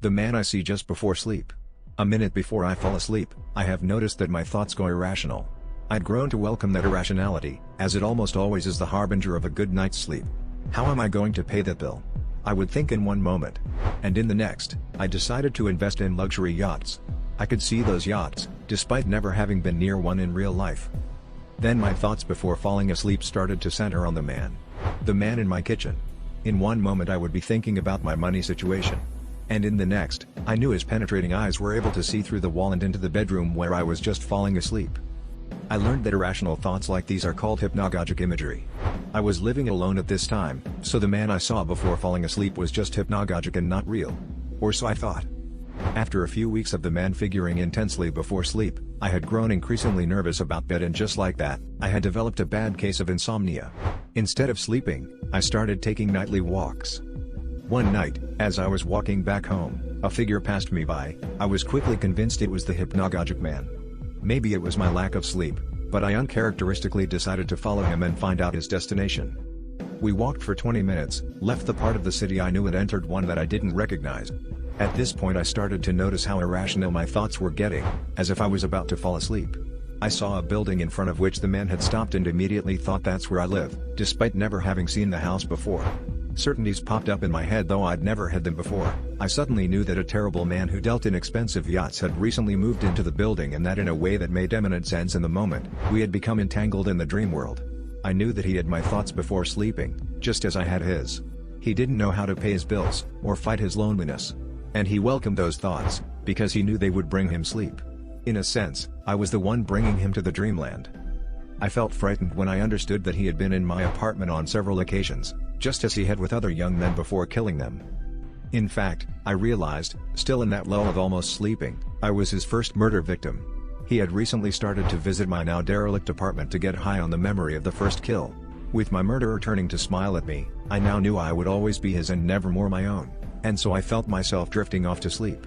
The man I see just before sleep. A minute before I fall asleep, I have noticed that my thoughts go irrational. I'd grown to welcome that irrationality, as it almost always is the harbinger of a good night's sleep. How am I going to pay that bill? I would think in one moment. And in the next, I decided to invest in luxury yachts. I could see those yachts, despite never having been near one in real life. Then my thoughts before falling asleep started to center on the man. The man in my kitchen. In one moment I would be thinking about my money situation. And in the next, I knew his penetrating eyes were able to see through the wall and into the bedroom where I was just falling asleep. I learned that irrational thoughts like these are called hypnagogic imagery. I was living alone at this time, so the man I saw before falling asleep was just hypnagogic and not real. Or so I thought. After a few weeks of the man figuring intensely before sleep, I had grown increasingly nervous about bed, and just like that, I had developed a bad case of insomnia. Instead of sleeping, I started taking nightly walks. One night, as I was walking back home, a figure passed me by. I was quickly convinced it was the hypnagogic man. Maybe it was my lack of sleep, but I uncharacteristically decided to follow him and find out his destination. We walked for 20 minutes, left the part of the city I knew and entered one that I didn't recognize. At this point I started to notice how irrational my thoughts were getting, as if I was about to fall asleep. I saw a building in front of which the man had stopped and immediately thought that's where I live, despite never having seen the house before. Certainties popped up in my head, though I'd never had them before. I suddenly knew that a terrible man who dealt in expensive yachts had recently moved into the building, and that in a way that made eminent sense in the moment, we had become entangled in the dream world. I knew that he had my thoughts before sleeping, just as I had his. He didn't know how to pay his bills, or fight his loneliness. And he welcomed those thoughts, because he knew they would bring him sleep. In a sense, I was the one bringing him to the dreamland. I felt frightened when I understood that he had been in my apartment on several occasions, just as he had with other young men before killing them. In fact, I realized, still in that lull of almost sleeping, I was his first murder victim. He had recently started to visit my now derelict apartment to get high on the memory of the first kill. With my murderer turning to smile at me, I now knew I would always be his and never more my own, and so I felt myself drifting off to sleep.